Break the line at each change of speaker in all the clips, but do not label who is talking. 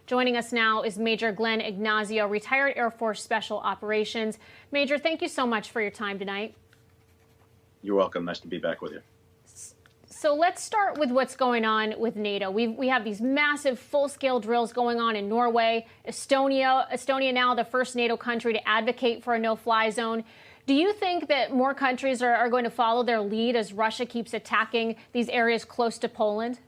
Joining us now is Major Glenn Ignazio, retired Air Force Special Operations. Major, thank you so much for your time tonight.
You're welcome. Nice to be back with you.
So let's start with what's going on with NATO. We have these massive full-scale drills going on in Norway, Estonia now the first NATO country to advocate for a no-fly zone. Do you think that more countries are going to follow their lead as Russia keeps attacking these areas close to Poland?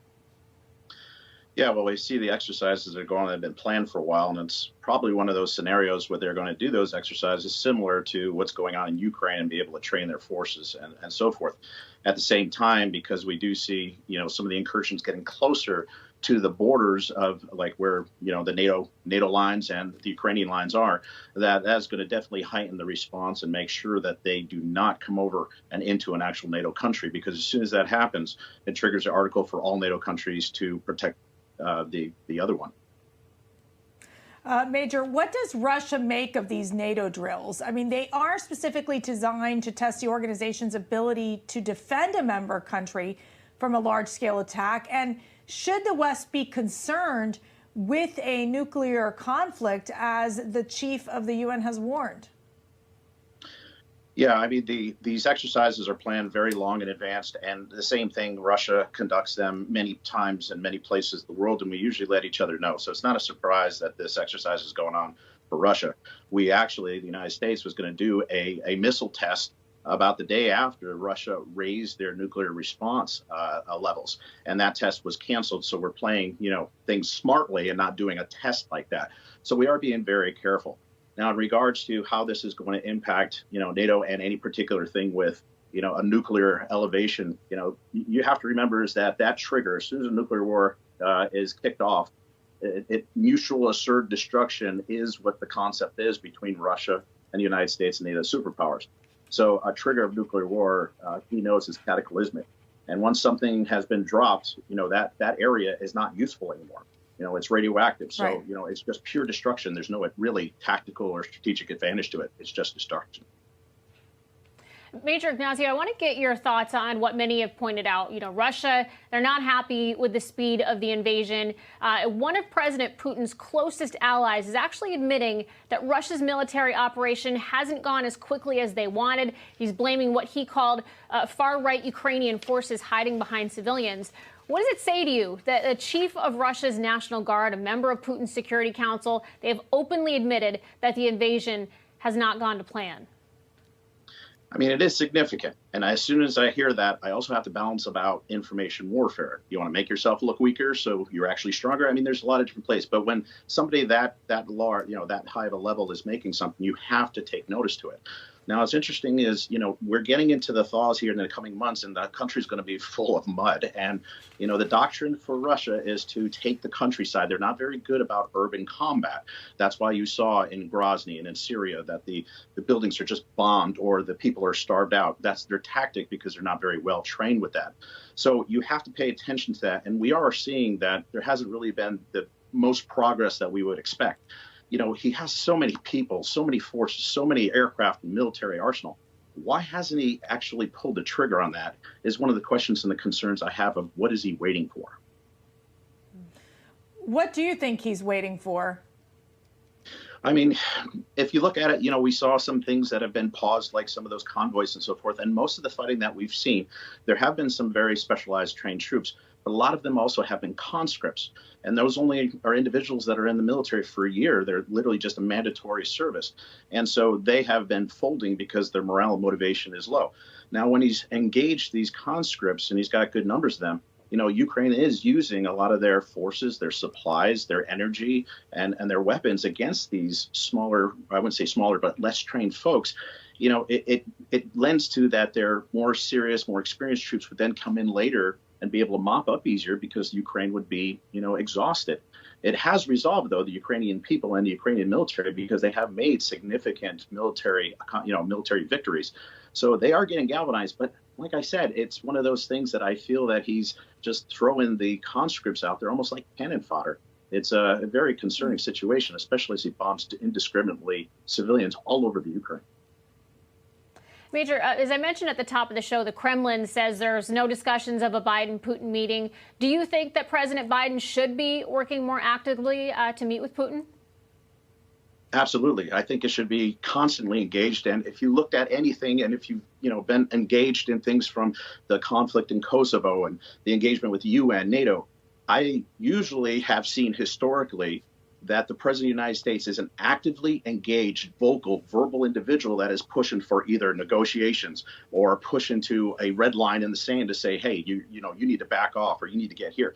Yeah, well, we see the exercises that are going on, have been planned for a while, and it's probably one of those scenarios where they're going to do those exercises similar to what's going on in Ukraine and be able to train their forces and so forth. At the same time, because we do see, some of the incursions getting closer to the borders of like where, the NATO lines and the Ukrainian lines are, that's going to definitely heighten the response and make sure that they do not come over and into an actual NATO country, because as soon as that happens, it triggers an article for all NATO countries to protect the other one.
Major, what does Russia make of these NATO drills? I mean, they are specifically designed to test the organization's ability to defend a member country from a large-scale attack. And should the West be concerned with a nuclear conflict, as the chief of the UN has warned?
Yeah, I mean, these exercises are planned very long in advance, and the same thing, Russia conducts them many times in many places in the world, and we usually let each other know. So it's not a surprise that this exercise is going on for Russia. We actually, the United States, was going to do a missile test about the day after Russia raised their nuclear response levels, and that test was canceled. So we're playing, things smartly and not doing a test like that. So we are being very careful. Now, in regards to how this is going to impact, NATO and any particular thing with, a nuclear elevation, you have to remember is that trigger, as soon as a nuclear war is kicked off, mutual assured destruction is what the concept is between Russia and the United States and NATO superpowers. So a trigger of nuclear war, he knows, is cataclysmic. And once something has been dropped, that area is not useful anymore. It's radioactive. So,
right.
It's just pure destruction. There's no really tactical or strategic advantage to it. It's just destruction.
Major Ignazio, I want to get your thoughts on what many have pointed out. Russia, they're not happy with the speed of the invasion. One of President Putin's closest allies is actually admitting that Russia's military operation hasn't gone as quickly as they wanted. He's blaming what he called far-right Ukrainian forces hiding behind civilians. What does it say to you that the chief of Russia's National Guard, a member of Putin's Security Council, they have openly admitted that the invasion has not gone to plan?
I mean, it is significant. And as soon as I hear that, I also have to balance about information warfare. You want to make yourself look weaker so you're actually stronger. I mean, there's a lot of different places. But when somebody that large, that high of a level is making something, you have to take notice to it. Now, what's interesting is, we're getting into the thaws here in the coming months, and the country's going to be full of mud. And, the doctrine for Russia is to take the countryside. They're not very good about urban combat. That's why you saw in Grozny and in Syria that the buildings are just bombed or the people are starved out. That's their tactic because they're not very well trained with that. So you have to pay attention to that. And we are seeing that there hasn't really been the most progress that we would expect. He has so many people, so many forces, so many aircraft and military arsenal. Why hasn't he actually pulled the trigger on that is one of the questions and the concerns I have of what is he waiting for?
What do you think he's waiting for?
I mean, if you look at it, we saw some things that have been paused, like some of those convoys and so forth. And most of the fighting that we've seen, there have been some very specialized trained troops. But a lot of them also have been conscripts. And those only are individuals that are in the military for a year. They're literally just a mandatory service. And so they have been folding because their morale and motivation is low. Now, when he's engaged these conscripts and he's got good numbers of them, Ukraine is using a lot of their forces, their supplies, their energy, and their weapons against these smaller, I wouldn't say smaller, but less trained folks. It lends to that their more serious, more experienced troops would then come in later and be able to mop up easier because Ukraine would be, exhausted. It has resolved, though, the Ukrainian people and the Ukrainian military because they have made significant military victories. So they are getting galvanized. But like I said, it's one of those things that I feel that he's just throwing the conscripts out there almost like cannon fodder. It's a very concerning situation, especially as he bombs indiscriminately civilians all over the Ukraine.
Major, as I mentioned at the top of the show, the Kremlin says there's no discussions of a Biden-Putin meeting. Do you think that President Biden should be working more actively to meet with Putin?
Absolutely. I think it should be constantly engaged. And if you looked at anything, and if you've been engaged in things from the conflict in Kosovo and the engagement with the UN, NATO, I usually have seen historically that the President of the United States is an actively engaged, vocal, verbal individual that is pushing for either negotiations or pushing to a red line in the sand to say, hey, you need to back off or you need to get here.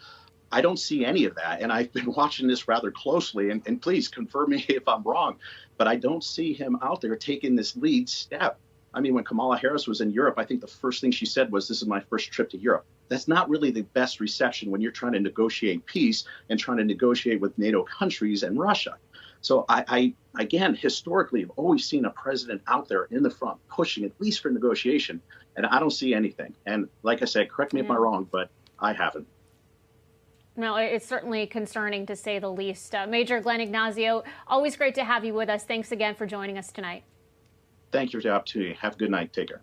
I don't see any of that. And I've been watching this rather closely, and please confirm me if I'm wrong, but I don't see him out there taking this lead step. I mean, when Kamala Harris was in Europe, I think the first thing she said was, this is my first trip to Europe. That's not really the best reception when you're trying to negotiate peace and trying to negotiate with NATO countries and Russia. So I again, historically, have always seen a president out there in the front pushing at least for negotiation, and I don't see anything. And like I said, correct me if I'm wrong, but I haven't.
No, it's certainly concerning, to say the least. Major Glenn Ignazio, always great to have you with us. Thanks again for joining us tonight.
Thank you for the opportunity. Have a good night. Take care.